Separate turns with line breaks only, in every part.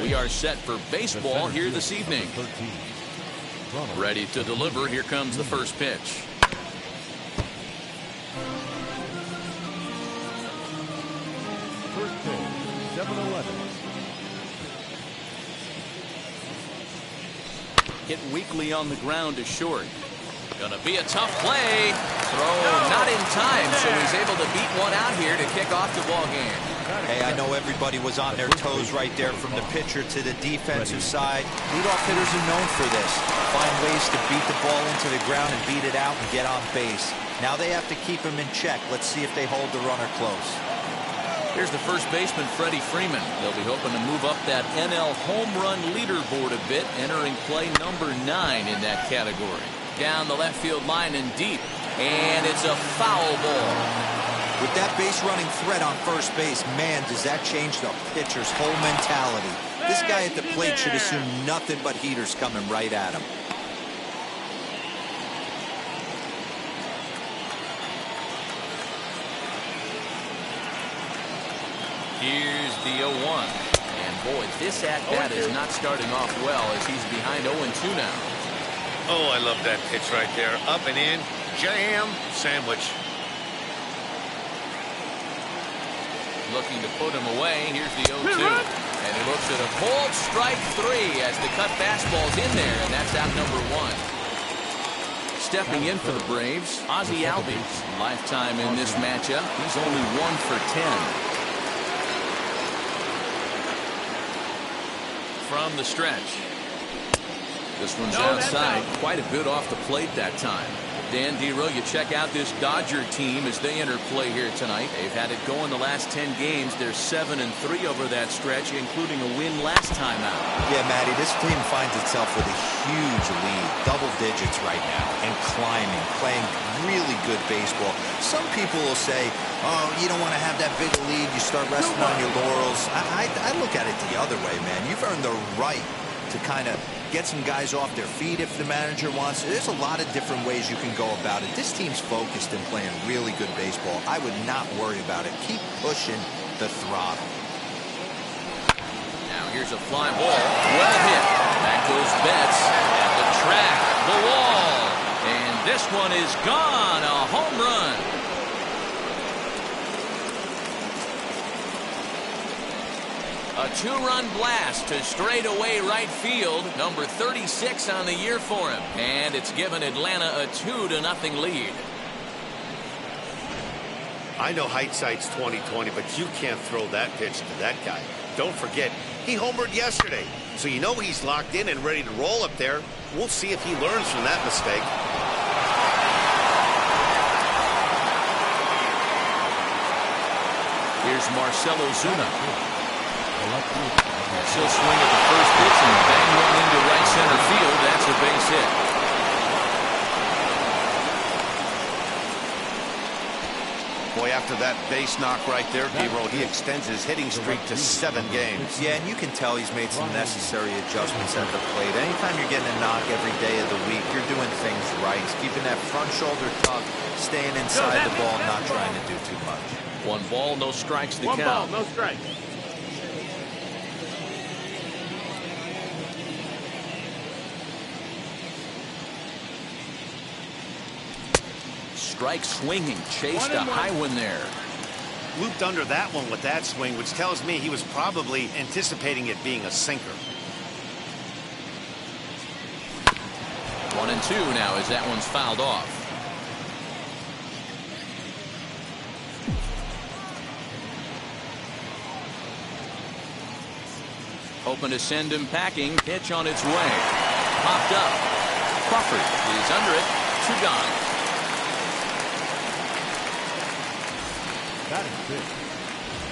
We are set for baseball here this evening. Ready to deliver. Here comes the first pitch.
First pitch, 7-11.
Hit weakly on the ground to short. Gonna be a tough play. Throw not in time, so he's able to beat one out here to kick off the ball game.
Hey, I know everybody was on their toes right there from the pitcher to the defensive side. Leadoff hitters are known for this. Find ways to beat the ball into the ground and beat it out and get on base. Now they have to keep him in check. Let's see if they hold the runner close.
Here's the first baseman, Freddie Freeman. They'll be hoping to move up that NL home run leaderboard a bit, entering play number 9 in that category. Down the left field line and deep, and it's a foul ball.
With that base running threat on first base, man, does that change the pitcher's whole mentality. This guy at the plate should assume nothing but heaters coming right at him.
Here's the 0-1. And boy, this at-bat is not starting off well as he's behind 0-2 now.
Oh, I love that pitch right there. Up and in, jam, sandwich.
Looking to put him away. Here's the 0-2. And he looks at a pulled strike 3 as the cut fastball's in there, and that's out number 1. Stepping in for the Braves, Ozzie Albies. Lifetime in this matchup. He's only 1 for 10. From the stretch. This one's outside, quite a bit off the plate that time. Dan Dero, you check out this Dodger team as they enter play here tonight. They've had it going the last 10 games. They're 7-3 over that stretch, including a win last time out.
Yeah, Matty, this team finds itself with a huge lead, double digits right now, and climbing, playing really good baseball. Some people will say, oh, you don't want to have that big a lead. You start resting on your laurels. I look at it the other way, man. You've earned the right to kind of get some guys off their feet if the manager wants. There's a lot of different ways you can go about it. This team's focused and playing really good baseball. I would not worry about it. Keep pushing the throttle.
Now here's a fly ball. Well hit. Back goes Betts at the track, the wall. And this one is gone. A home run. A 2-run blast to straightaway right field. Number 36 on the year for him. And it's given Atlanta a 2-0 lead.
I know hindsight's 20/20, but you can't throw that pitch to that guy. Don't forget, he homered yesterday. So you know he's locked in and ready to roll up there. We'll see if he learns from that mistake.
Here's Marcell Ozuna. He'll swing at the first pitch and bang one into right center field. That's a base hit.
Boy, after that base knock right there, D-Roll, he extends his hitting streak to 7 games.
Yeah, and you can tell he's made some necessary adjustments at the plate. Anytime you're getting a knock every day of the week, you're doing things right. He's keeping that front shoulder tucked, staying inside the ball, not trying to do too much.
1 ball, no strikes to count.
1 ball, no strikes.
Strike swinging, chased a high one there.
Looped under that one with that swing, which tells me he was probably anticipating it being a sinker.
1-2 now as that one's fouled off. Hoping to send him packing. Pitch on its way. Popped up. Crawford is under it. 2 gone.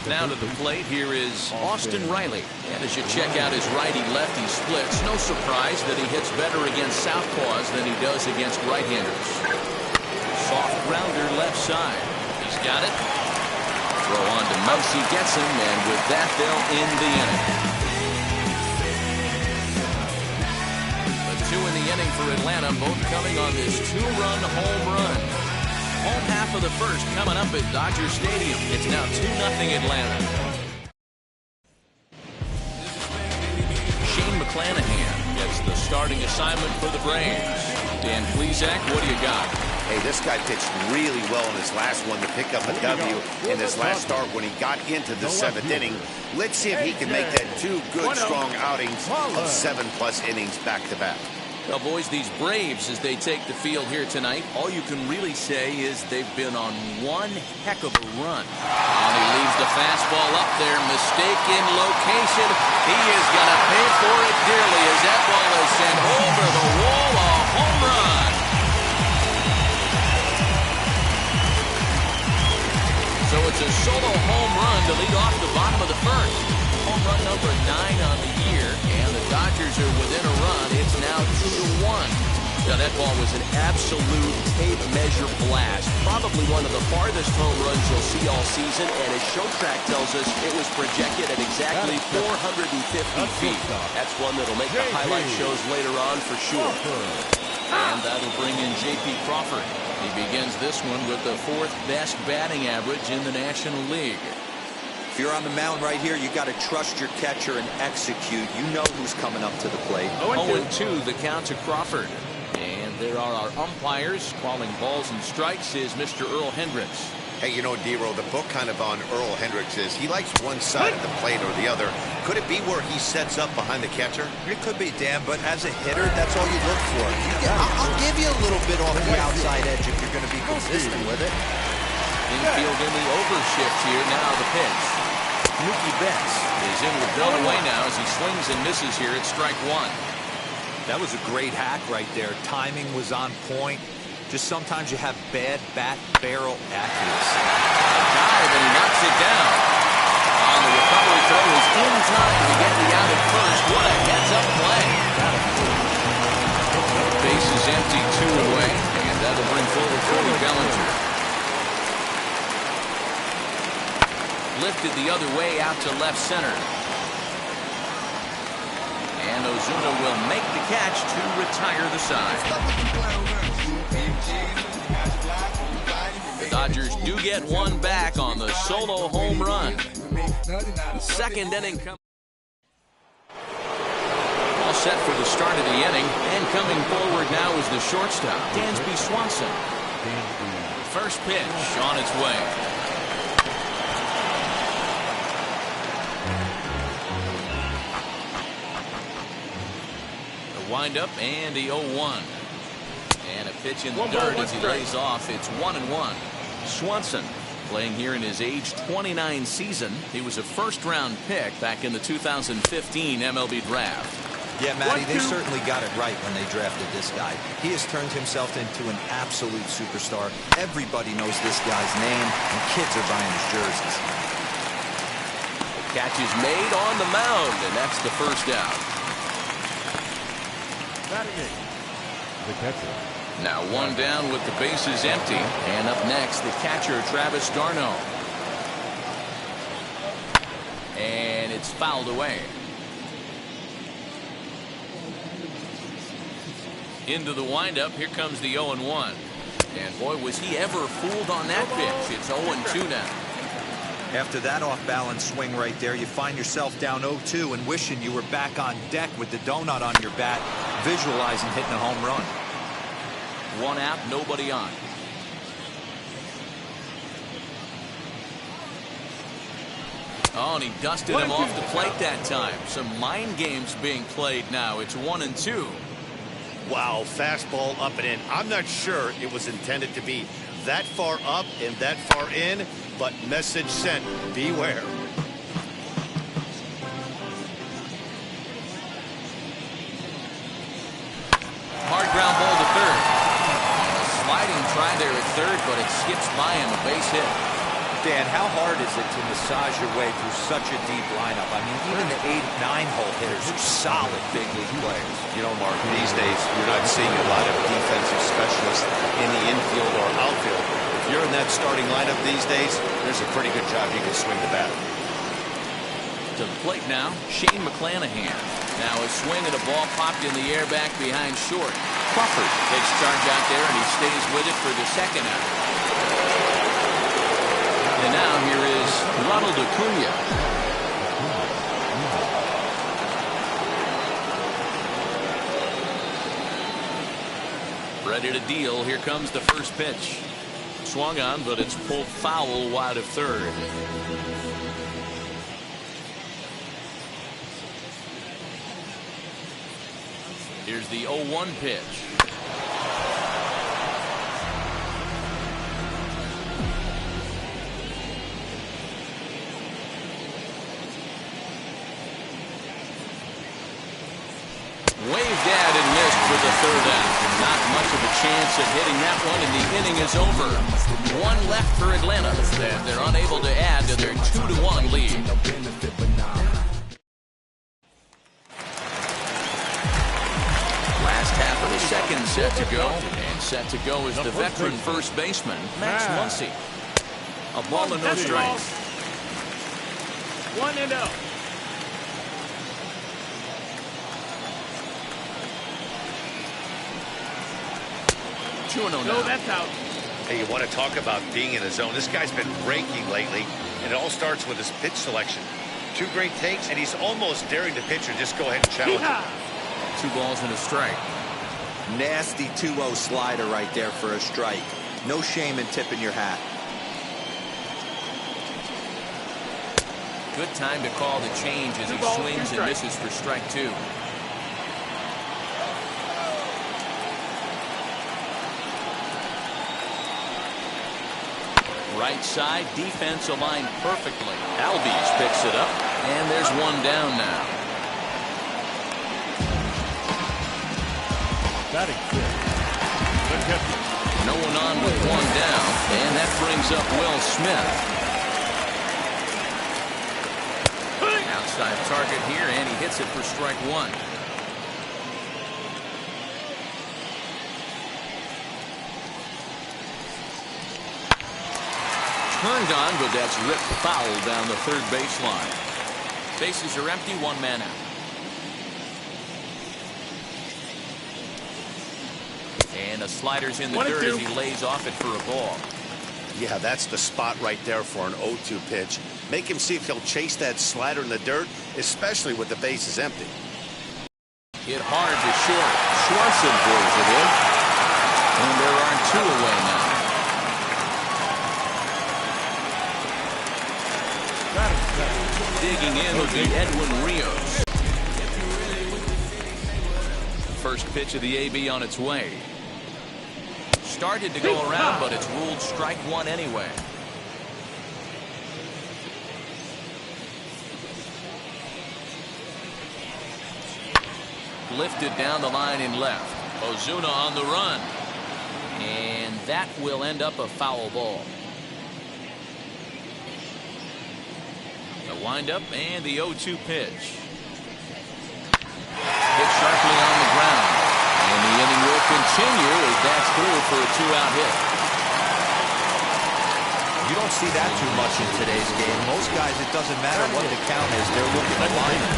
Now to the plate, here is Austin Riley. And as you check out his righty-lefty splits, no surprise that he hits better against southpaws than he does against right-handers. Soft grounder left side. He's got it. Throw on to Muncy, gets him, and with that, they'll end the inning. The 2 in the inning for Atlanta, both coming on this 2-run home run. Home half of the first coming up at Dodger Stadium. It's now 2-0 Atlanta. McClanahan gets the starting assignment for the Braves. Dan Plesac, what do you got?
Hey, this guy pitched really well in his last one to pick up a W in his last start when he got into the 7th inning. Let's see if he can make that 2 good, strong outings of 7+ innings back-to-back.
Well, boys, these Braves, as they take the field here tonight, all you can really say is they've been on one heck of a run. And he leaves the fastball up there. Mistaken location. He is going to pay for it dearly as that ball is sent over the wall. A home run. So it's a solo home run to lead off the bottom of the first. Home run number 9 on the year, and the Dodgers are within a run. It's now 2-1. Now that ball was an absolute tape measure blast. Probably one of the farthest home runs you'll see all season, and as Showtrack tells us, it was projected at exactly 450 feet. That's one that'll make the highlight shows later on for sure. And that'll bring in J.P. Crawford. He begins this one with the 4th best batting average in the National League.
If you're on the mound right here, you got to trust your catcher and execute. You know who's coming up to the plate.
0-2 the count to Crawford. And there are our umpires. Calling balls and strikes is Mr. Earl Hendricks.
Hey, you know, D-Row, the book kind of on Earl Hendricks is he likes one side of the plate or the other. Could it be where he sets up behind the catcher?
It could be, Dan, but as a hitter, that's all you look for. I'll give you a little bit off the outside edge if you're going to be consistent with it.
Infield in the overshift here. Now the pitch. Mookie Betts is in with Dunaway now as he swings and misses here at strike 1.
That was a great hack right there. Timing was on point. Just sometimes you have bad bat barrel accuracy.
Dive and he knocks it down. On the recovery throw is in time to get the out at first. What a heads-up play. Base is empty, 2 away, and that'll bring forward Cody Bellinger. Lifted the other way out to left center. And Ozuna will make the catch to retire the side. The Dodgers do get one back on the solo home run. Second inning. All set for the start of the inning. And coming forward now is the shortstop, Dansby Swanson. First pitch on its way. Wind up and the 0-1. And a pitch in the dirt as he lays off. It's 1-1. Swanson playing here in his age 29 season. He was a first-round pick back in the 2015 MLB draft.
Yeah, Matty, they certainly got it right when they drafted this guy. He has turned himself into an absolute superstar. Everybody knows this guy's name, and kids are buying his jerseys.
The catch is made on the mound, and that's the first out.
The catcher.
Now 1 down with the bases empty. And up next, the catcher, Travis d'Arnaud. And it's fouled away. Into the windup. Here comes the 0-1. And boy, was he ever fooled on that pitch. It's 0-2 now.
After that off-balance swing right there, you find yourself down 0-2 and wishing you were back on deck with the donut on your bat, visualizing hitting a home run.
1 out, nobody on. Oh, and he dusted him off the plate that time. Some mind games being played now. It's 1-2.
Wow, fastball up and in. I'm not sure it was intended to be that far up and that far in, but message sent, beware.
Hard ground ball to third. A sliding try there at third, but it skips by him, a base hit.
Dan, how hard is it to massage your way through such a deep lineup? I mean, even the 8-9 hole hitters are solid big league players.
You know, Mark, these days you're not seeing a lot of defensive specialists in the infield or outfield. If you're in that starting lineup these days, there's a pretty good job you can swing the bat.
To the plate now, Shane McClanahan. Now a swing and a ball popped in the air back behind short. Crawford takes charge out there, and he stays with it for the second out. And now here is Ronald Acuna. Ready to deal. Here comes the first pitch. Swung on, but it's pulled foul wide of third. Here's the 0-1 pitch. Waved at and missed for the third out. Not much of a chance of hitting that one, and the inning is over. One left for Atlanta, and they're unable to add to their 2-1 lead. Last half of the second set to go, and set to go is the veteran first baseman, Max Muncy. A ball and no strikes.
1-0.
2-0 now.
No, that's out.
Hey, you want to talk about being in the zone? This guy's been raking lately, and it all starts with his pitch selection. 2 great takes, and he's almost daring the pitcher just go ahead and challenge him.
2 balls and a strike.
Nasty 2-0 slider right there for a strike. No shame in tipping your hat.
Good time to call the change as he swings and misses for strike 2. Right side, defense aligned perfectly. Albies picks it up, and there's one down now.
Batting fifth. The catcher.
No one on with one down, and that brings up Will Smith. Outside target here, and he hits it for strike 1. Turned on, but that's ripped foul down the third baseline. Bases are empty, 1 man out. And the slider's in the dirt as he lays off it for a ball.
Yeah, that's the spot right there for an 0-2 pitch. Make him see if he'll chase that slider in the dirt, especially with the bases empty.
Hit hard to short. Swanson pulls it in. And there are 2 away now. Digging in will be Edwin Rios. First pitch of the AB on its way. Started to go around, but it's ruled strike 1 anyway. Lifted down the line in left. Ozuna on the run. And that will end up a foul ball. The windup and the 0-2 pitch. Hit sharply on the ground. And the inning will continue as that's through for a 2-out hit.
You don't see that too much in today's game. Most guys, it doesn't matter what the count is. They're looking to line it,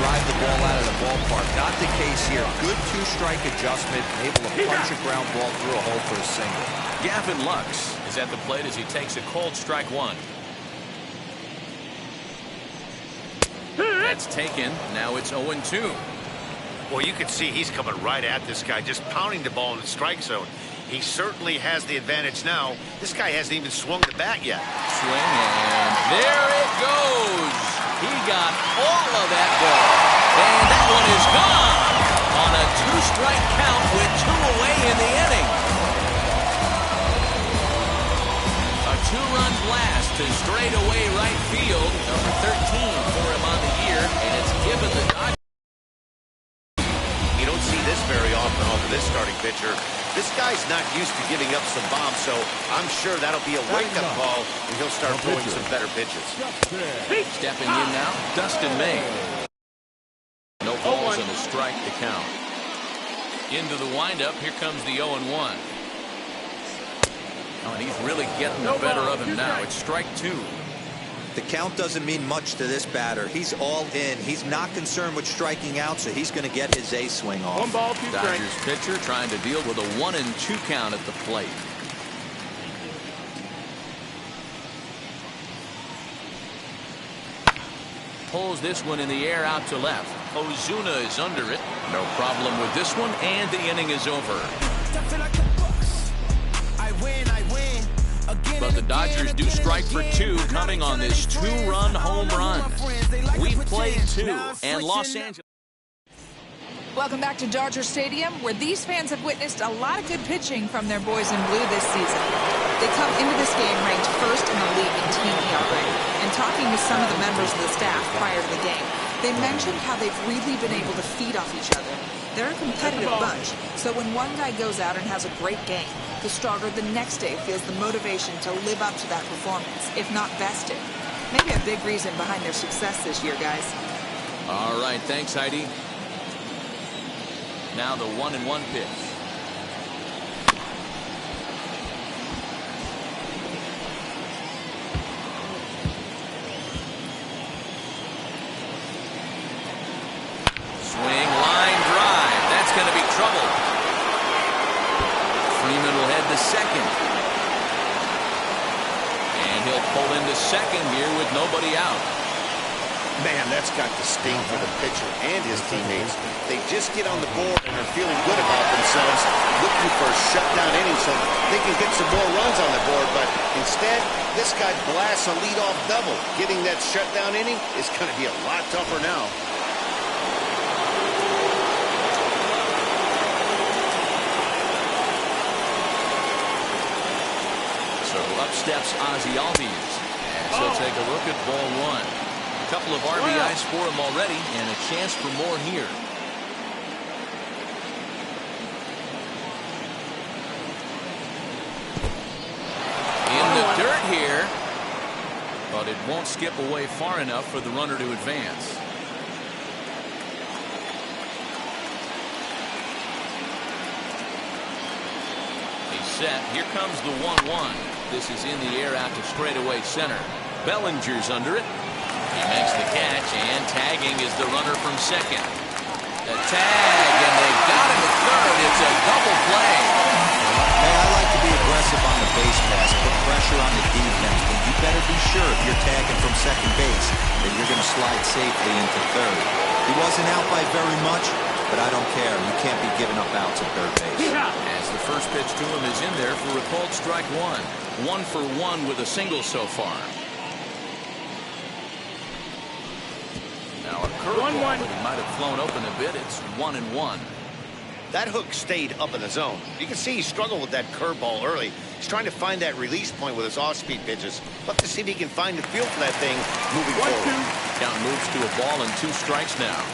drive the ball out of the ballpark. Not the case here. Good 2-strike adjustment, able to punch a ground ball through a hole for a single.
Gavin Lux is at the plate as he takes a cold strike 1. That's taken. Now it's 0-2.
Well, you can see he's coming right at this guy, just pounding the ball in the strike zone. He certainly has the advantage now. This guy hasn't even swung the bat yet.
Swing, and there it goes. He got all of that ball. And that one is gone on a 2-strike count with 2 away in the inning. A 2-run blast to straightaway right field. Number 13 for him on the year, and it's given the Dodgers.
You don't see this very often off of this starting pitcher. This guy's not used to giving up some bombs, so I'm sure that'll be a wake-up call, and he'll start throwing some better pitches.
Stepping in now, Dustin May. No balls and a strike to count. Into the windup, here comes the 0-1. Oh, and he's really getting the better of him now. It's strike 2.
The count doesn't mean much to this batter. He's all in. He's not concerned with striking out, so he's going to get his A swing off.
1 ball, 2 strikes.
Dodgers pitcher trying to deal with a 1-2 count at the plate. Pulls this one in the air out to left. Ozuna is under it. No problem with this one, and the inning is over. But the Dodgers do strike for 2 coming on this 2-run home run. We've played 2, and Los Angeles.
Welcome back to Dodger Stadium, where these fans have witnessed a lot of good pitching from their boys in blue this season. They come into this game ranked first in the league in team ERA. And talking to some of the members of the staff prior to the game, they mentioned how they've really been able to feed off each other. They're a competitive bunch, so when one guy goes out and has a great game, the starter the next day feels the motivation to live up to that performance, if not best it. Maybe a big reason behind their success this year, guys.
All right, thanks, Heidi. Now the 1-1 pitch. Swing, line drive. That's going to be trouble. Freeman will head to second. And he'll pull into second here with nobody out.
Man, that's got to sting for the pitcher and his teammates. They just get on the board and are feeling good about themselves, looking for a shutdown inning so they can get some more runs on the board. But instead, this guy blasts a leadoff double. Getting that shutdown inning is going to be a lot tougher now.
So up steps Ozzie Albies as he'll take a look at ball 1. A couple of RBIs for him already, and a chance for more here. In the dirt here, but it won't skip away far enough for the runner to advance. He's set. Here comes the 1-1. This is in the air out to straightaway center. Bellinger's under it. He makes the catch, and tagging is the runner from second. The tag, and they've got him at third. It's a double play.
Hey, I like to be aggressive on the base pass, put pressure on the defense, but you better be sure if you're tagging from second base that you're going to slide safely into third. He wasn't out by very much, but I don't care. You can't be giving up outs at third base.
As the first pitch to him is in there for a called strike 1. 1 for 1 with a single so far. Now a curveball, but he might have flown open a bit. It's 1-1.
That hook stayed up in the zone. You can see he struggled with that curveball early. He's trying to find that release point with his off-speed pitches. Look to see if he can find the feel for that thing moving forward.
Count moves to a ball and 2 strikes now.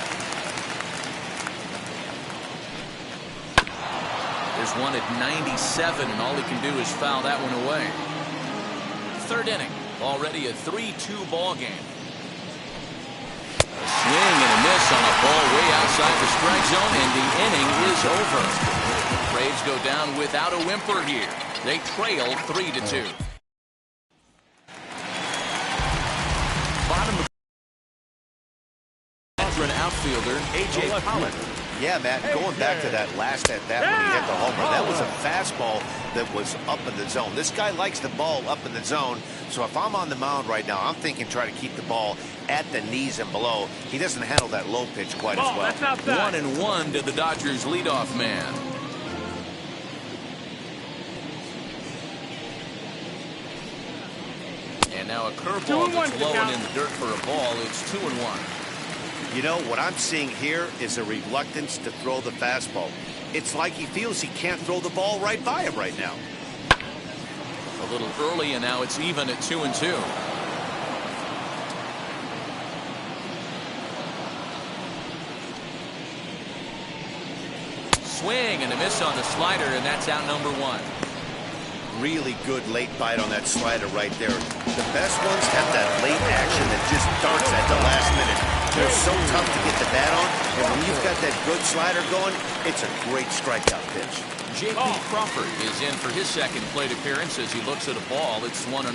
There's one at 97, and all he can do is foul that one away. Third inning, already a 3-2 ball game. A swing and a miss on a ball way outside the strike zone, and the inning is over. Braves go down without a whimper here. They trail 3-2. Bottom of veteran outfielder A.J. Pollock.
Yeah, Matt, going back to that last at-bat when he hit the homer, that was a fastball that was up in the zone. This guy likes the ball up in the zone, so if I'm on the mound right now, I'm thinking try to keep the ball at the knees and below. He doesn't handle that low pitch quite as well.
1-1 to the Dodgers leadoff man. And now a curveball that's low and in the dirt for a ball. It's 2-1.
You know, what I'm seeing here is a reluctance to throw the fastball. It's like he feels he can't throw the ball right by him right now.
A little early, and now it's even at 2-2. Swing and a miss on the slider, and that's out number 1.
Really good late bite on that slider right there. The best ones have that late action that just darts at the last minute. They're so tough to get the bat on, and when you've got that good slider going, it's a great strikeout pitch.
J.P. Crawford is in for his second plate appearance as he looks at a ball. It's 1-0.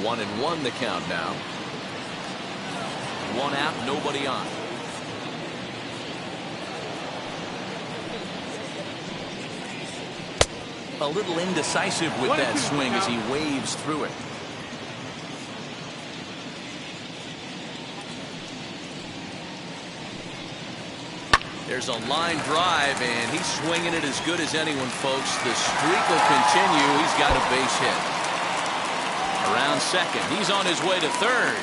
1-1 the count now. One out, nobody on. A little indecisive with that swing as he waves through it. There's a line drive, and he's swinging it as good as anyone, folks. The streak will continue. He's got a base hit. Around second. He's on his way to third.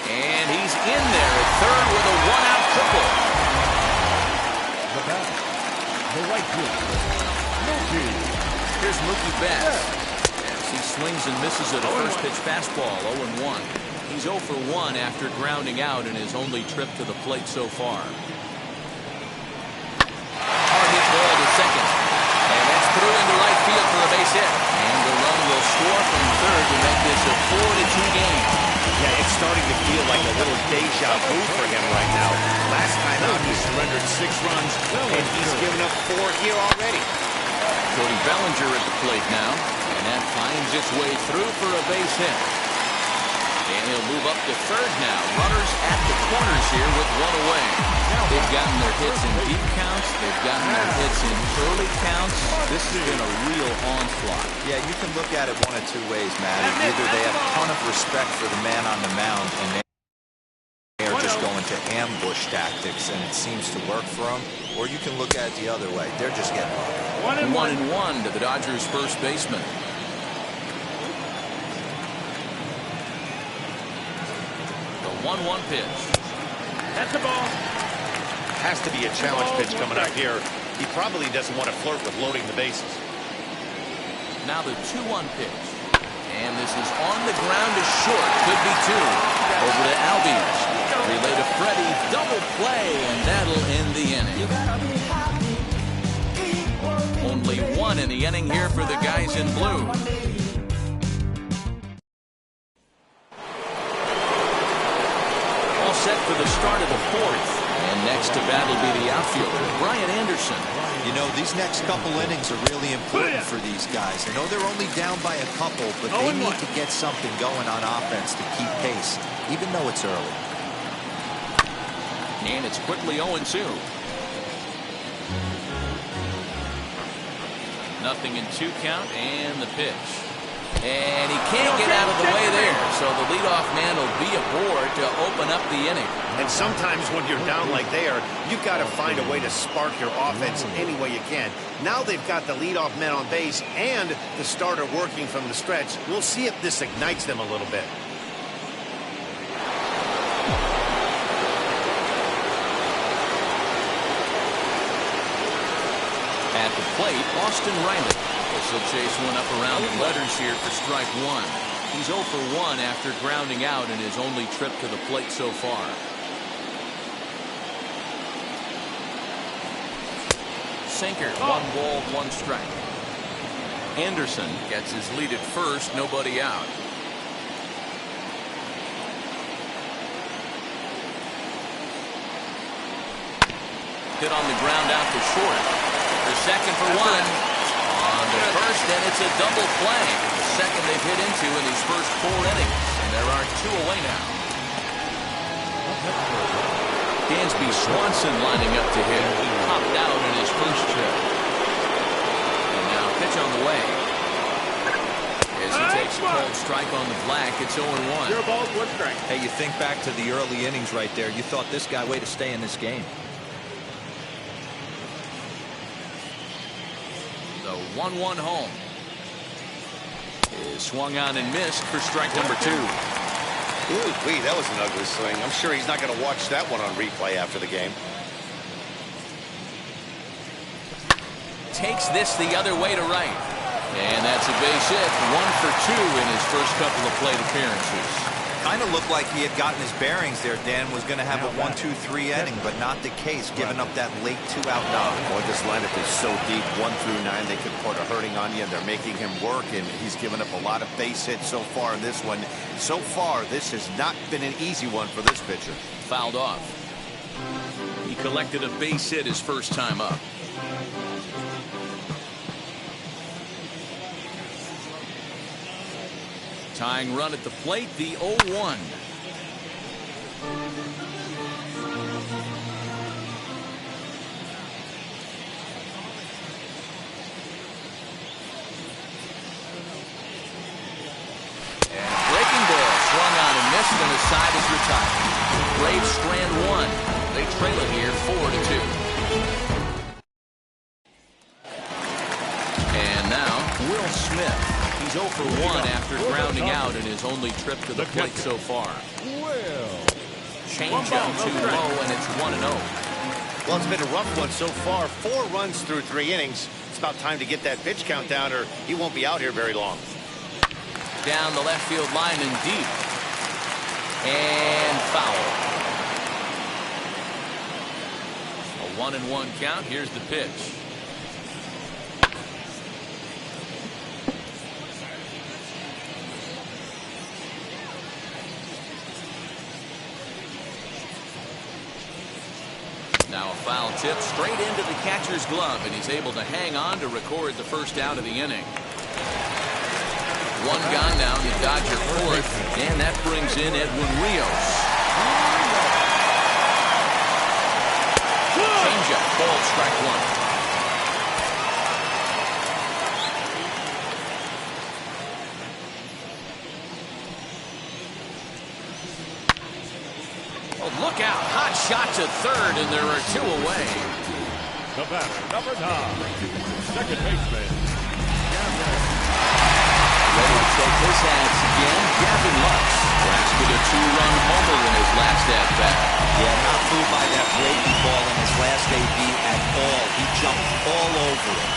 And he's in there at third with a one-out triple.
The bat, the right fielder, Mookie.
Here's Mookie Betts. As he swings and misses at a first pitch fastball, 0-1. He's 0 for 1 after grounding out in his only trip to the plate so far. Hard hit ball to second. And that's through into right field for a base hit. And the run will score from third to make this a 4-2 game.
Yeah, it's starting to feel like a little deja vu for him right now. Last time out, he surrendered 6 runs, and he's given up 4 here already.
Cody Bellinger at the plate now. And that finds its way through for a base hit. And he'll move up to third now. Runners at the corners here with 1 away. They've gotten their hits in deep counts. They've gotten their hits in early counts. This has been a real onslaught.
Yeah, you can look at it one of 2 ways, Matt. Either they have a ton of respect for the man on the mound, and they are just going to ambush tactics, and it seems to work for them. Or you can look at it the other way. They're just getting hard.
1-1 to the Dodgers' first baseman. The 1-1 pitch.
That's the ball.
Has to be a challenge pitch coming up here. He probably doesn't want to flirt with loading the bases.
Now the 2-1 pitch. And this is on the ground to short. Could be 2. Over to Albies. Relay to Freddie. Double play, and that'll end the inning. Only 1 in the inning here for the guys in blue. All set for the start of the 4th. And next to bat will be the outfielder, Brian Anderson.
You know, these next couple innings are really important for these guys. I know they're only down by a couple, but they need to get something going on offense to keep pace, even though it's early.
And it's quickly 0-2. Nothing in 2 count, and the pitch. And he can't get out of the way there, so the leadoff man will be aboard to open up the inning.
And sometimes when you're down like they are, you've got to find a way to spark your offense any way you can. Now they've got the leadoff man on base and the starter working from the stretch. We'll see if this ignites them a little bit.
At the plate, Austin Riley. This will chase one up around the letters here for strike 1. He's 0 for 1 after grounding out in his only trip to the plate so far. Sinker, 1 ball, 1 strike. Anderson gets his lead at first, nobody out. Hit on the ground out to short. The second for 1. On to first, and it's a double play. The second they've hit into in these first 4 innings. And there are 2 away now. Dansby Swanson lining up to hit. He popped out in his first trip. And now pitch on the way. As he takes a cold strike on the black, it's 0-1.
Your ball's 1 strike.
Hey, you think back to the early innings right there. You thought this guy way to stay in this game.
The 1-1 home is swung on and missed for strike number 2.
Ooh, wee, that was an ugly swing. I'm sure he's not going to watch that one on replay after the game.
Takes this the other way to right. And that's a base hit. 1 for 2 in his first couple of plate appearances.
Kind of looked like he had gotten his bearings there, Dan. Was going to have a 1-2-3 inning, but not the case, giving up that late 2-out knock.
Boy, this lineup is so deep, 1 through 9. They could put a hurting on you, and they're making him work, and he's given up a lot of base hits so far in this one. So far, this has not been an easy one for this pitcher.
Fouled off. He collected a base hit his first time up. Tying run at the plate, the 0-1. And breaking ball swung on and missed, and the side is retired. Braves strand 1. They trail it here 4-2. And now Will Smith. He's 0 for 1 after grounding out in his only trip to the plate so far. Change up too low, and it's 1-0.
Well, it's been a rough one so far. 4 runs through 3 innings. It's about time to get that pitch count down, or he won't be out here very long.
Down the left field line and deep. And foul. A 1-1 count. Here's the pitch. Now a foul tip straight into the catcher's glove, and he's able to hang on to record the first out of the inning. 1 gone now, the Dodger fourth, and that brings in Edwin Rios. Changeup, ball, strike 1. Look out. Hot shot to third, and there are 2 away.
The batter, number 9, second baseman, Gavin.
Ready to take his hats again, Gavin Lux. Blasted a 2-run homer in his last at-bat.
Yeah, not fooled by that breaking ball in his last AB at all. He jumped all over it.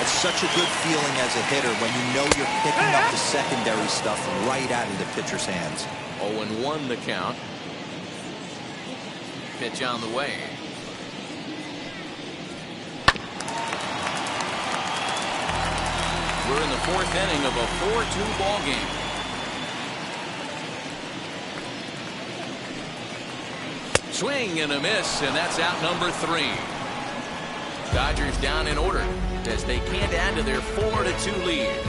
It's such a good feeling as a hitter when you know you're picking up the secondary stuff right out of the pitcher's hands.
0-1 the count. Pitch on the way. We're in the 4th inning of a 4-2 ball game. Swing and a miss, and that's out number 3. Dodgers down in order as they can't add to their 4-2 lead.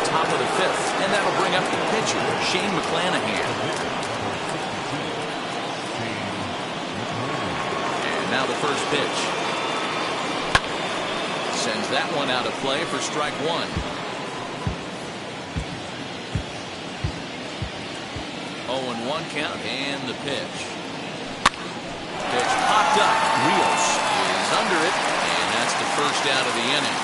Top of the 5th, and that'll bring up the pitcher, Shane McClanahan. And now the first pitch. Sends that one out of play for strike 1. 0-1 count, and the pitch. Pitch popped up. Rios is under it, and that's the first out of the inning.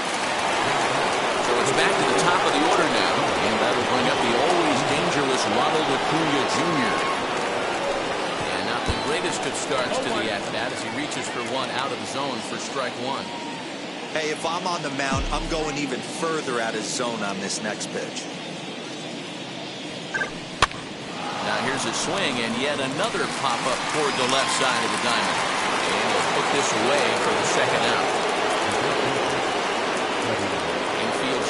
So it's back to the top of the order now, and that'll bring up the always dangerous Ronald Acuna Jr. And not the greatest of starts to the at-bat as he reaches for 1 out of the zone for strike 1.
Hey, if I'm on the mound, I'm going even further out of zone on this next pitch.
Now here's a swing, and yet another pop-up toward the left side of the diamond. And he'll put this away for the second out.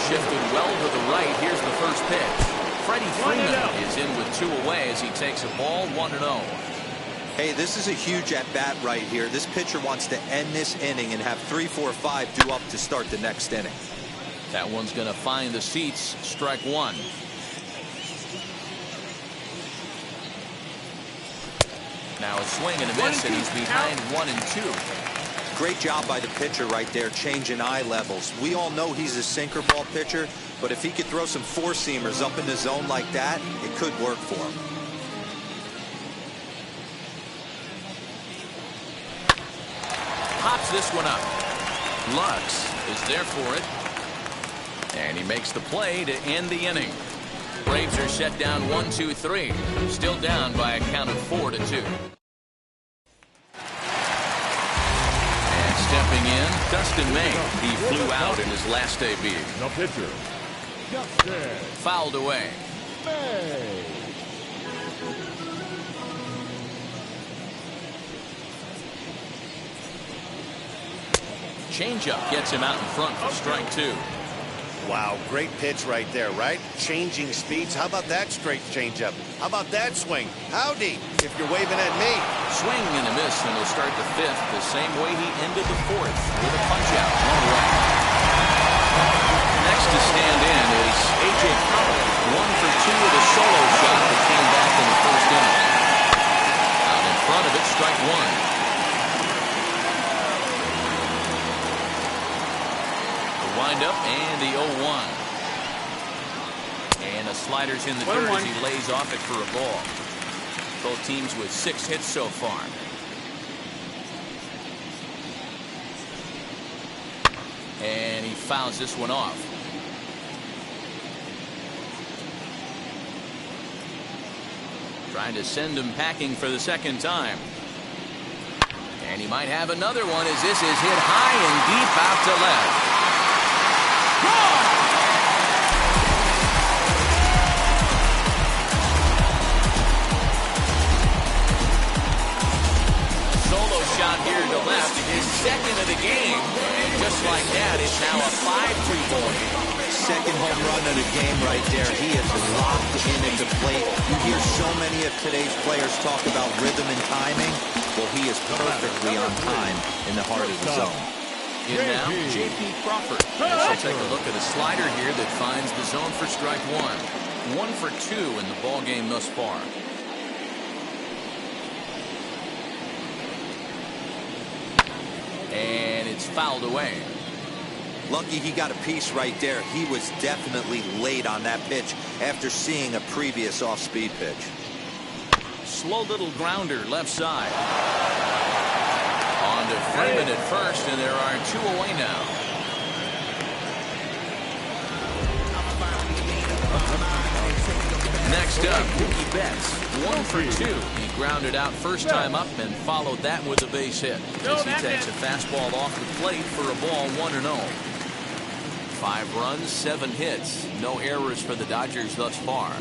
Shifted well to the right. Here's the first pitch. Freddie Freeman is in with 2 away as he takes a ball 1-0.
Hey, this is a huge at-bat right here. This pitcher wants to end this inning and have 3, 4, 5 due up to start the next inning.
That one's going to find the seats. Strike 1. Now a swing and a miss, and he's behind 1-2.
Great job by the pitcher right there, changing eye levels. We all know he's a sinker ball pitcher, but if he could throw some 4-seamers up in the zone like that, it could work for him.
Pops this one up. Lux is there for it. And he makes the play to end the inning. Braves are set down 1-2-3. Still down by a count of 4-2. Stepping in, Dustin May. He flew out in his last AB.
The pitcher, Dustin.
Fouled away.
May.
Changeup gets him out in front for strike 2.
Wow, great pitch right there, right? Changing speeds. How about that straight changeup? How about that swing? Howdy, if you're waving at me.
Swing and a miss, and he'll start the 5th the same way he ended the 4th with a punch-out, 1 away. Next to stand in is A.J. Pollock, 1 for 2 with a solo shot that came back in the 1st inning. Out in front of it, strike 1. Wind up and the 0-1. And the slider's in the dirt as he lays off it for a ball. Both teams with 6 hits so far. And he fouls this one off. Trying to send him packing for the second time. And he might have another one as this is hit high and deep out to left. Gone! Solo shot here to left. His second of the game. And just like that, it's now a 5-2 ball game.
Second home run of the game right there. He is locked in at the plate. You hear so many of today's players talk about rhythm and timing. Well, he is perfectly on time in the heart of the zone.
In now, J.P. Crawford. Let's take a look at a slider here that finds the zone for strike one. 1 for 2 in the ball game thus far. And it's fouled away.
Lucky he got a piece right there. He was definitely late on that pitch after seeing a previous off-speed pitch.
Slow little grounder left side. On to Freeman at first, and there are 2 away now. Next up, Mookie Betts. 1 for 2. He grounded out first time up and followed that with a base hit. As he takes a fastball off the plate for a ball 1-0. 5 runs, 7 hits. No errors for the Dodgers thus far.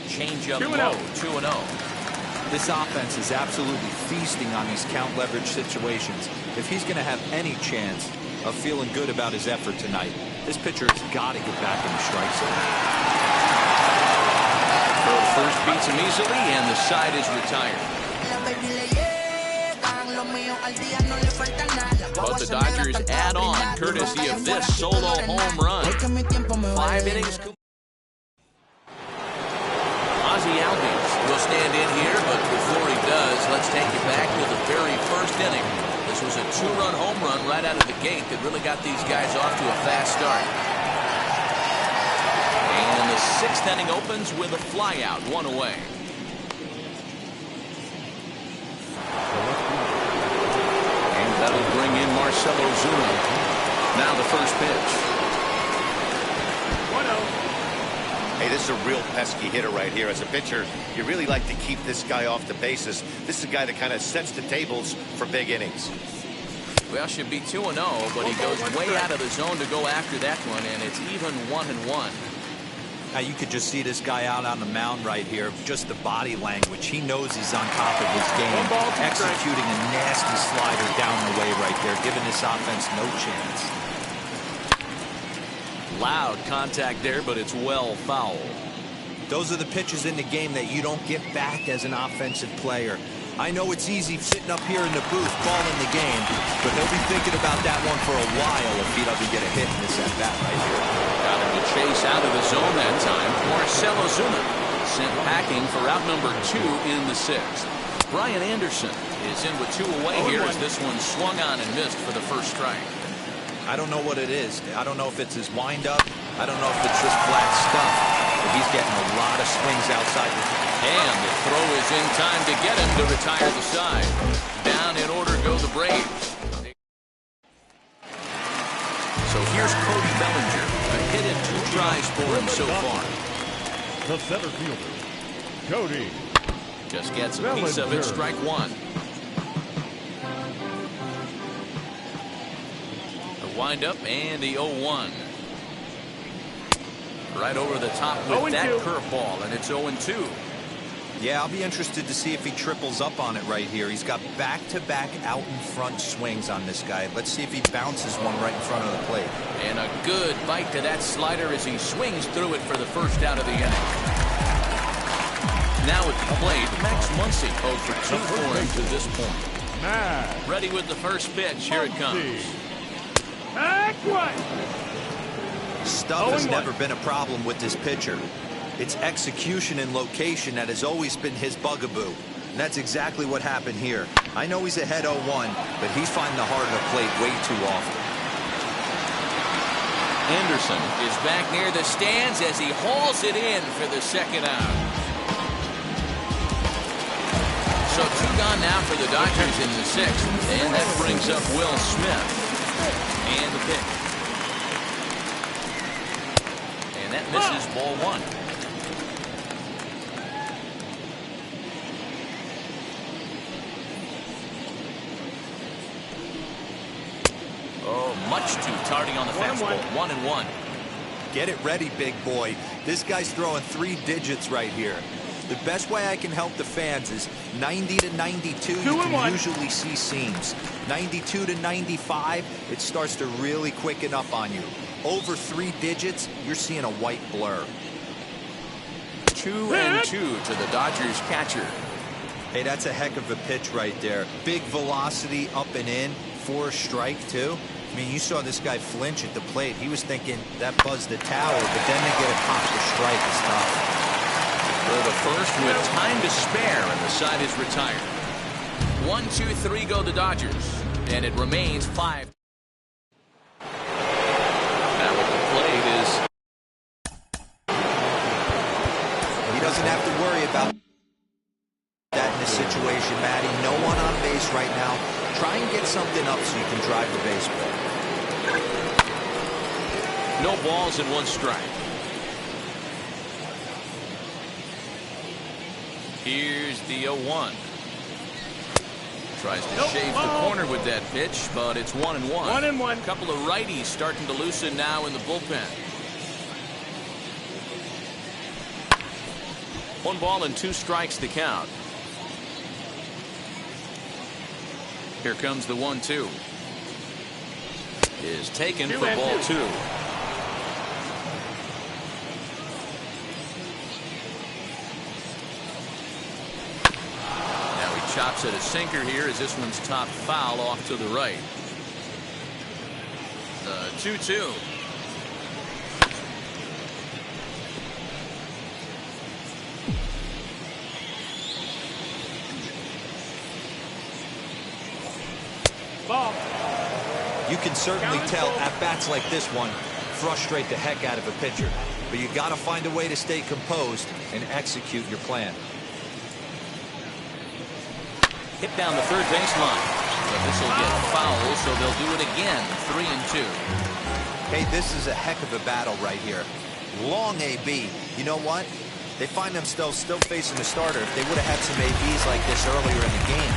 Change up low, 2-0.
This offense is absolutely feasting on these count leverage situations. If he's going to have any chance of feeling good about his effort tonight, this pitcher has got to get back in the strike zone.
First beats him easily, and the side is retired. But the Dodgers add on, courtesy of this solo home run. 5 innings. Ozzie Albies will stand in here, but before he does, let's take you back to the very first inning. This was a 2-run home run right out of the gate that really got these guys off to a fast start. And the 6th inning opens with a flyout, 1 away. And that'll bring in Marcell Ozuna. Now the first pitch.
Hey, this is a real pesky hitter right here. As a pitcher, you really like to keep this guy off the bases. This is a guy that kind of sets the tables for big innings.
Well, should be 2-0, but he goes way out of the zone to go after that one, and it's even 1-1.
Now you could just see this guy out on the mound right here. Just the body language. He knows he's on top of his game. Executing a nasty slider down the way right there, giving this offense no chance.
Loud contact there, but it's well foul.
Those are the pitches in the game that you don't get back as an offensive player. I know it's easy sitting up here in the booth calling the game, but he'll be thinking about that one for a while if he doesn't get a hit in this at-bat right here.
Got him to chase out of the zone that time. Marcell Ozuna sent packing for out number 2 in the 6th. Brian Anderson is in with 2 away here as this one swung on and missed for the first strike.
I don't know what it is. I don't know if it's his windup. I don't know if it's just flat stuff. But he's getting a lot of swings outside the
And the throw is in time to get him to retire the side. Down in order go the Braves. So here's Cody Bellinger. A hit and 2 tries for him so far.
The center fielder, Cody.
Just gets a piece of it, strike 1. The windup and the 0-1. Right over the top with that curveball, and it's 0-2.
Yeah, I'll be interested to see if he triples up on it right here. He's got back-to-back out-in-front swings on this guy. Let's see if he bounces one right in front of the plate.
And a good bite to that slider as he swings through it for the first out of the inning. Now at the plate, Max Muncy 0 for 2 for him to this point. Ready with the first pitch. Here it comes.
Stuff has never been a problem with this pitcher. It's execution and location that has always been his bugaboo. And that's exactly what happened here. I know he's ahead 0-1, but he's finding the heart of the plate way too often.
Anderson is back near the stands as he hauls it in for the second out. So 2 gone now for the Dodgers in the 6th. And that brings up Will Smith. And the pitch. And that misses ball 1. Oh, much too tardy on the fastball. 1-1.
Get it ready, big boy. This guy's throwing 3 digits right here. The best way I can help the fans is 90 to 92. You can usually see seams. 92 to 95, it starts to really quicken up on you. Over 3 digits, you're seeing a white blur.
2-2 to the Dodgers catcher.
Hey, that's a heck of a pitch right there. Big velocity up and in for a strike, too. I mean, you saw this guy flinch at the plate. He was thinking that buzzed the tower, but then to get it popped for strike is tough.
For the first with time to spare, and the side is retired. 1, 2, 3 go the Dodgers, and it remains 5. Now at the plate is...
He doesn't have to worry about that in this situation, Matty. No one on base right now. Try and get something up so you can drive the baseball.
No balls and 1 strike. Here's the 0-1. Tries to shave the corner with that pitch, but it's 1-1.
1-1.
Couple of righties starting to loosen now in the bullpen. 1 ball and 2 strikes to count. Here comes the 1-2. Is taken for ball 2. Chops at a sinker here as this one's top foul off to the right. 2-2.
Ball.
You can certainly tell at bats like this one frustrate the heck out of a pitcher, but you got to find a way to stay composed and execute your plan.
Hit down the third baseline, but this will get foul, so they'll do it again. 3-2.
Hey, this is a heck of a battle right here. Long AB. You know what? They find themselves still facing the starter. If they would have had some ABs like this earlier in the game,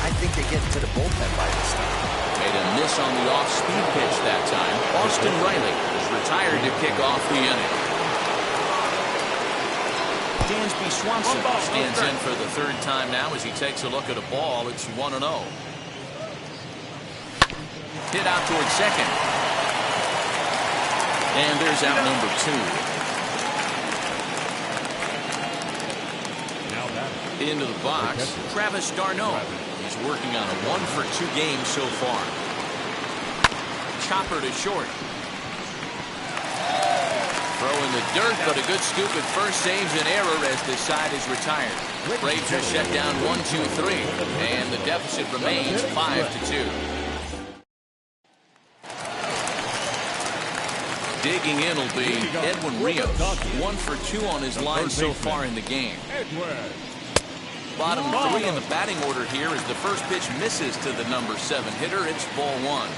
I think they get into the bullpen by this time.
Made a miss on the off-speed pitch that time. Austin Riley is retired to kick off the inning. Dansby Swanson stands in for the 3rd time now as he takes a look at a ball. It's 1-0. Hit out towards second. And there's out number 2. Into the box, Travis d'Arnaud. He's working on a 1-for-2 game so far. Chopper to short. Throw in the dirt, but a good scoop at first saves an error as this side is retired. Braves are shut down 1-2-3, and the deficit remains 5-2. Digging in will be Edwin Rios, 1-for-2 on his line so far in the game. Bottom 3 in the batting order here as the first pitch misses to the number 7 hitter. It's ball 1.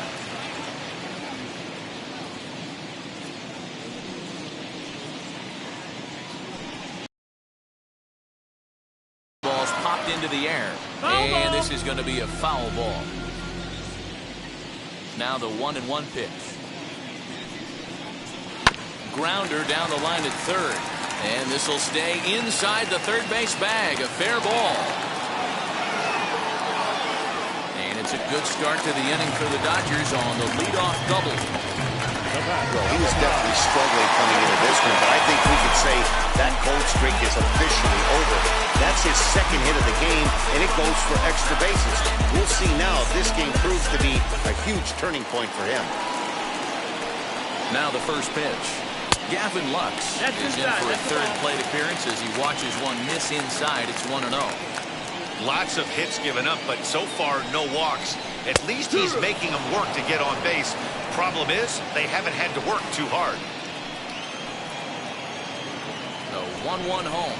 Into the air, and this is going to be a foul ball. Now the 1-1 pitch. Grounder down the line at third, and this will stay inside the third base bag. A fair ball, and it's a good start to the inning for the Dodgers on the leadoff double.
Well, he was definitely struggling coming into this one, but I think we could say that cold streak is officially over. That's his 2nd hit of the game, and it goes for extra bases. We'll see now if this game proves to be a huge turning point for him.
Now the first pitch. Gavin Lux is in for a 3rd plate appearance as he watches one miss inside. It's 1-0.
Lots of hits given up, but so far no walks. At least he's making them work to get on base. Problem is, they haven't had to work too hard.
The 1-1 home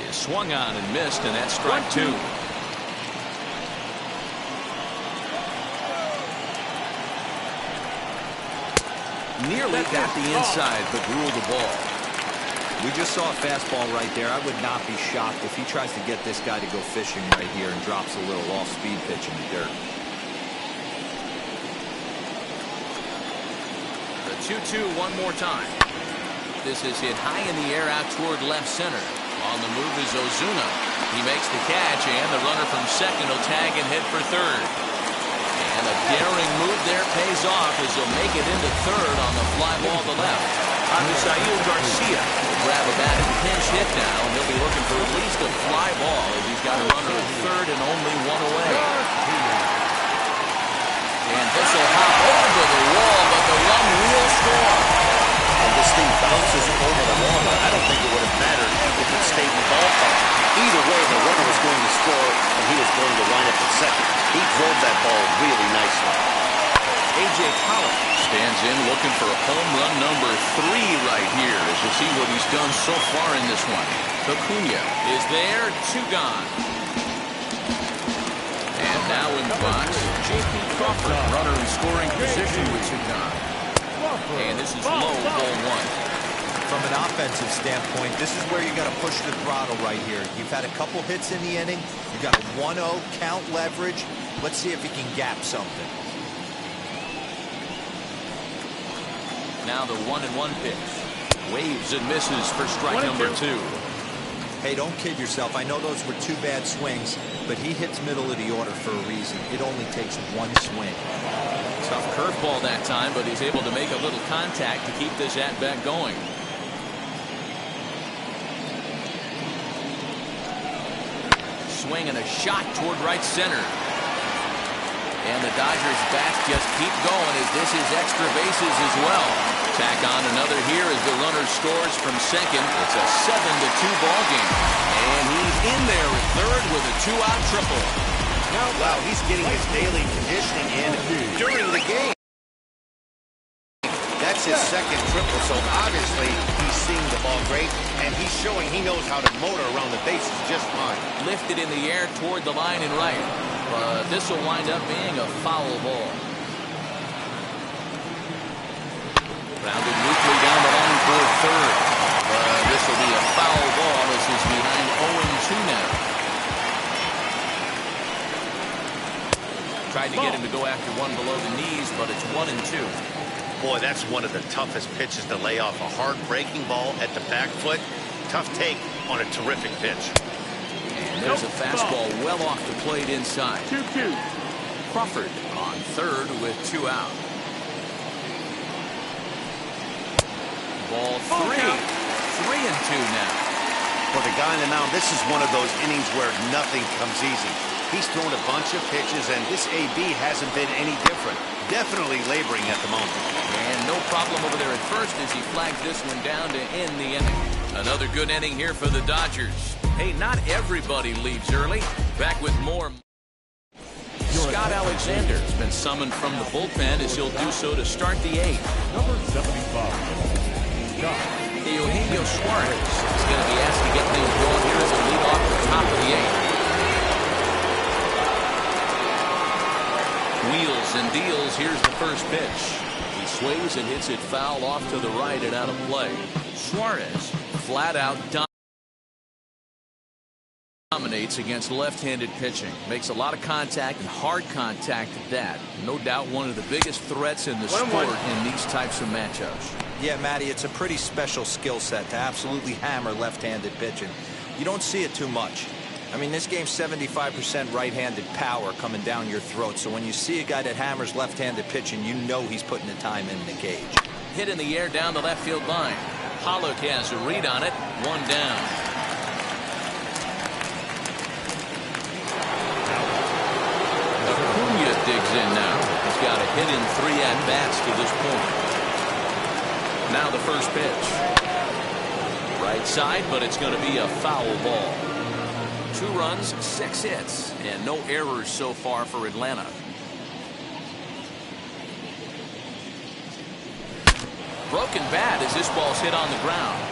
is swung on and missed, and that's strike 2. Nearly got the inside, but ruled the ball.
We just saw a fastball right there. I would not be shocked if he tries to get this guy to go fishing right here and drops a little off-speed pitch in the dirt.
The 2-2 one more time. This is hit high in the air out toward left center. On the move is Ozuna. He makes the catch, and the runner from second will tag and head for third. And a daring move there pays off as he'll make it into third on the fly ball to left.
Avisail Garcia
will grab a batted pinch hit now, and he'll be looking for at least a fly ball as he's got a runner at third and only one away. And this will hop over the wall, but the run will score.
And this thing bounces over the wall. I don't think it would have mattered if it stayed in the ballpark. Either way, the runner was going to score, and he was going to line up at second. He drove that ball really nicely.
A.J. Pollock stands in looking for home run number 3 right here as you see what he's done so far in this one. Acuna is there, 2 gone. And now in the box, J.P. Crawford, runner in scoring position with 2 gone. And this is low, ball 1.
From an offensive standpoint, this is where you got to push the throttle right here. You've had a couple hits in the inning. You got a 1-0 count leverage. Let's see if he can gap something.
Now the 1-1 pitch. Waves and misses for strike number 2.
Hey, don't kid yourself. I know those were 2 bad swings, but he hits middle of the order for a reason. It only takes 1 swing.
Tough curveball that time, but he's able to make a little contact to keep this at-bat going. Swing and a shot toward right center. And the Dodgers bats just keep going as this is extra bases as well. Tack on another here as the runner scores from second. It's a 7-2 ball game. And he's in there at third with a 2-out triple.
Wow, he's getting his daily conditioning in during the game. That's his second triple, so obviously he's seeing the ball great, and he's showing he knows how to motor around the bases just fine.
Lifted in the air toward the line and right. But this will wind up being a foul ball. Grounded weakly down the line toward third. This will be a foul ball. This is behind 0-2 now. Tried to get him to go after one below the knees, but it's 1-2.
Boy, that's one of the toughest pitches to lay off. A hard breaking ball at the back foot. Tough take on a terrific pitch.
And there's a fastball well off the plate inside.
2-2.
Crawford on third with 2 out. Ball 3. 3-2 now.
For the guy on the mound, this is one of those innings where nothing comes easy. He's thrown a bunch of pitches, and this AB hasn't been any different. Definitely laboring at the moment.
And no problem over there at first as he flags this one down to end the inning. Another good inning here for the Dodgers. Hey, not everybody leaves early. Back with more. Scott Alexander has been summoned from the bullpen as he'll do so to start the 8th.
Number 75, Scott.
Eugenio Suarez is going to be asked to get things going here as a leadoff at the top of the 8th. Wheels and deals. Here's the first pitch. He sways and hits it foul off to the right and out of play. Suarez flat out dominates against left-handed pitching. Makes a lot of contact and hard contact at that. No doubt one of the biggest threats in the sport in these types of matchups.
Yeah, Matty, it's a pretty special skill set to absolutely hammer left-handed pitching. You don't see it too much. I mean, this game's 75% right-handed power coming down your throat. So when you see a guy that hammers left-handed pitching, you know he's putting the time in the cage.
Hit in the air down the left field line. Pollock has a read on it. 1 down. Acuna digs in now. He's got a hit in 3 at-bats to this point. Now the first pitch. Right side, but it's going to be a foul ball. 2 runs, 6 hits, and no errors so far for Atlanta. Broken bat as this ball's hit on the ground.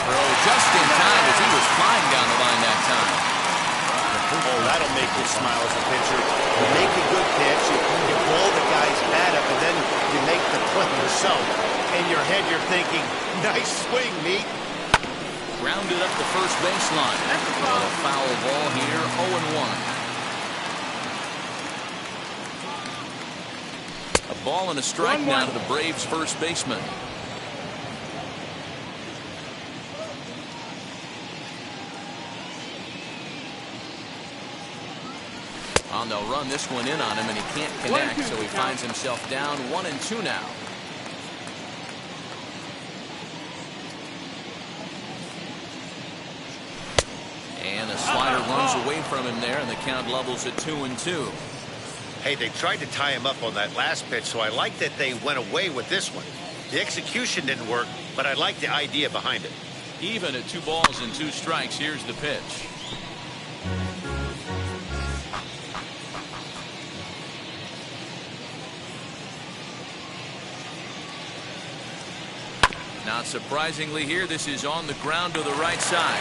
Throw just in time as he was flying down the line that time.
Oh, that'll make you smile as a pitcher. You make a good pitch, you blow the guy's bat up, and then you make the play yourself. In your head, you're thinking, nice swing, meat.
Grounded up the first baseline. A foul ball here, 0-1. A ball and a strike now to the Braves' first baseman. On they'll run this one in on him, and he can't connect, so he finds himself down 1-2 now. And the slider runs away from him there, and the count levels at 2-2.
Hey, they tried to tie him up on that last pitch, so I like that they went away with this one. The execution didn't work, but I like the idea behind it.
Even at 2 balls and 2 strikes, here's the pitch. Not surprisingly here, this is on the ground to the right side.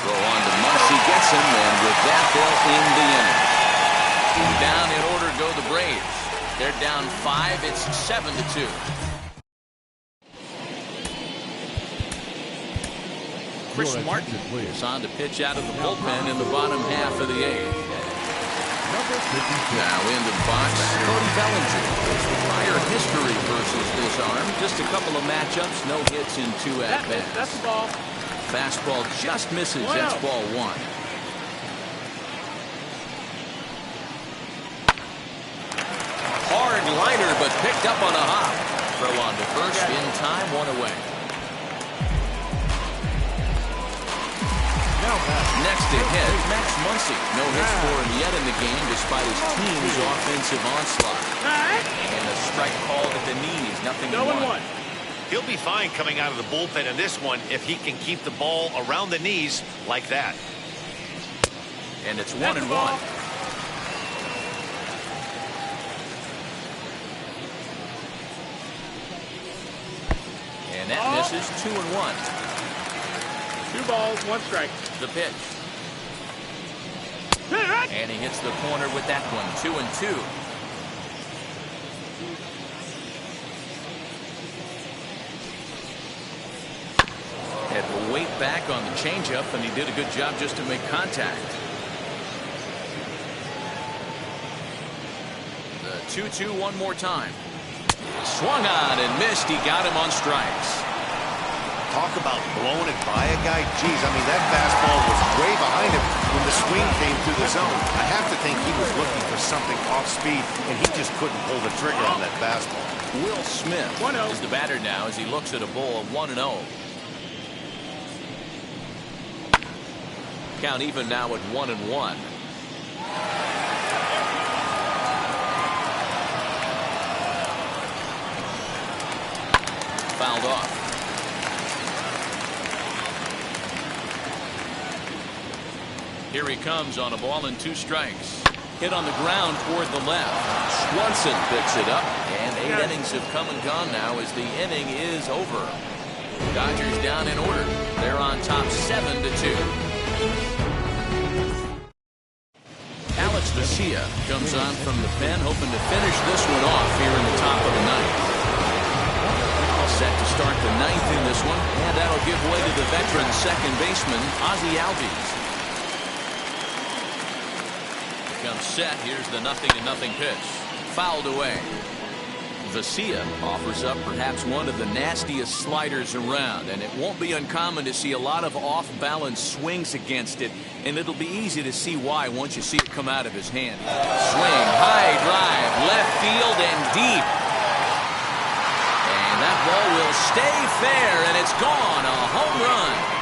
Throw on to Muncy, gets him, and with that, they'll end the inning. Down in order go the Braves. They're down 5. It's 7-2. Chris Martin is on to pitch out of the bullpen in the bottom half of the 8th. Now in the box, Cody Bellinger. Prior history versus this arm. Just a couple of matchups, no hits in 2 at-bats.
That's the ball.
Fastball just misses. That's ball 1. Hard liner, but picked up on a hop. Throw on to first in time, 1 away. Next to hit, Max Muncy. No hits for him yet in the game despite his team's offensive onslaught. And a strike called at the knees, nothing to 1.
He'll be fine coming out of the bullpen in this one if he can keep the ball around the knees like that.
And it's 1-1. And that misses. 2-1.
2 balls, 1 strike.
The pitch. And he hits the corner with that one. 2-2. Had to wait back on the changeup, and he did a good job just to make contact. The 2-2 one more time. Swung on and missed. He got him on strikes.
Talk about blowing it by a guy. Geez, I mean, that fastball was way behind him when the swing came through the zone. I have to think he was looking for something off speed, and he just couldn't pull the trigger on that fastball.
Will Smith is the batter now as he looks at a ball of 1-0. Count even now at 1-1. Fouled off. Here he comes on a ball and 2 strikes. Hit on the ground toward the left. Swanson picks it up, and 8 innings have come and gone now as the inning is over. Dodgers down in order. They're on top 7-2. Alex Vesia comes on from the pen, hoping to finish this one off here in the top of the 9th. All set to start the 9th in this one, and that'll give way to the veteran second baseman, Ozzie Albies. Comes set. Here's the 0-0 pitch. Fouled away. Vesia offers up perhaps one of the nastiest sliders around, and it won't be uncommon to see a lot of off-balance swings against it, and it'll be easy to see why once you see it come out of his hand. Swing, high drive, left field and deep. And that ball will stay fair, and it's gone. A home run.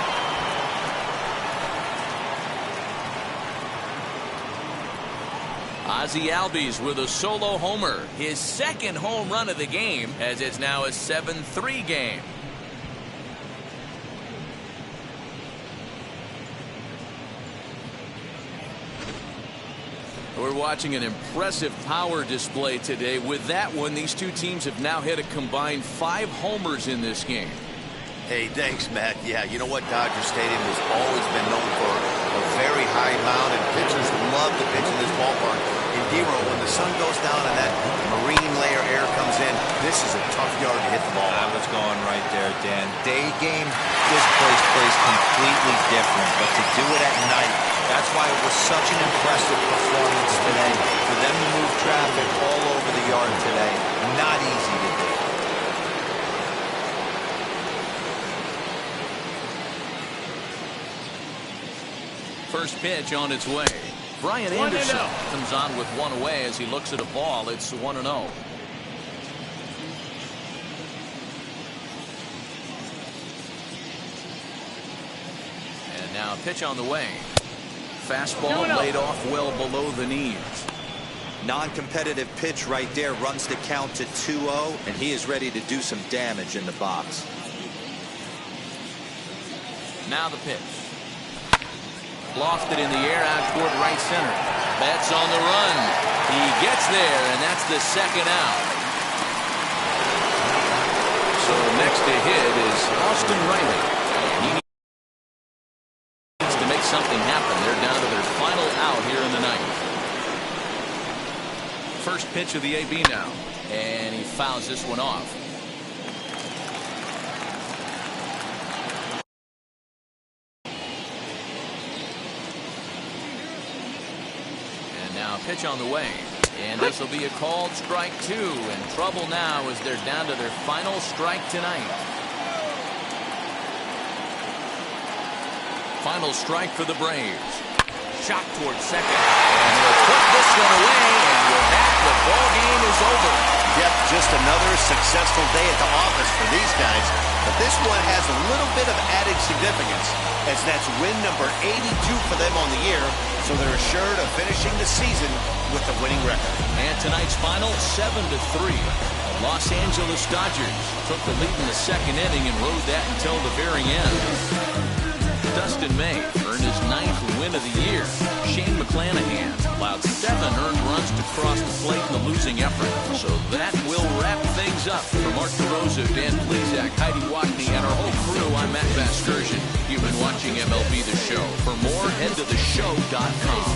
Ozzie Albies with a solo homer, his second home run of the game, as it's now a 7-3 game. We're watching an impressive power display today. With that one, these two teams have now hit a combined 5 homers in this game.
Hey, thanks, Matt. Yeah, you know what? Dodger Stadium has always been known for a very high mound, and pitchers love to pitch in this ballpark. In D-Row, when the sun goes down and that marine layer air comes in, this is a tough yard to hit the ball.
I was going right there, Dan. Day game, this place plays completely different, but to do it at night, that's why it was such an impressive performance today. For them to move traffic all over the yard today, not easy to do.
First pitch on its way. Brian Anderson comes on with one away as he looks at a ball. It's 1-0. And now a pitch on the way. Fastball laid off well below the knees.
Non-competitive pitch right there, runs the count to 2-0, and he is ready to do some damage in the box.
Now the pitch. Lofted in the air out toward right center. Betts on the run. He gets there, and that's the second out. So next to hit is Austin Riley. And he needs to make something happen. They're down to their final out here in the ninth. First pitch of the AB now. And he fouls this one off. Pitch on the way, and this will be a called strike 2, and trouble now as they're down to their final strike tonight. Final strike for the Braves. Shot towards second, and they'll put this one away, and with that, the ball game is over.
Yep, just another successful day at the office for these guys, but this one has a little bit of added significance, as that's win number 82 for them on the year, so they're assured of finishing the season with a winning record.
And tonight's final, 7-3. The Los Angeles Dodgers took the lead in the second inning and rode that until the very end. Dustin May earned his 9th win of the year. Shane McClanahan allowed 7 earned runs to cross the plate in the losing effort. So that will wrap things up. For Mark DeRosa, Dan Plesac, Heidi Watney, and our whole crew, I'm Matt Vasgersian. You've been watching MLB The Show. For more, head to theshow.com.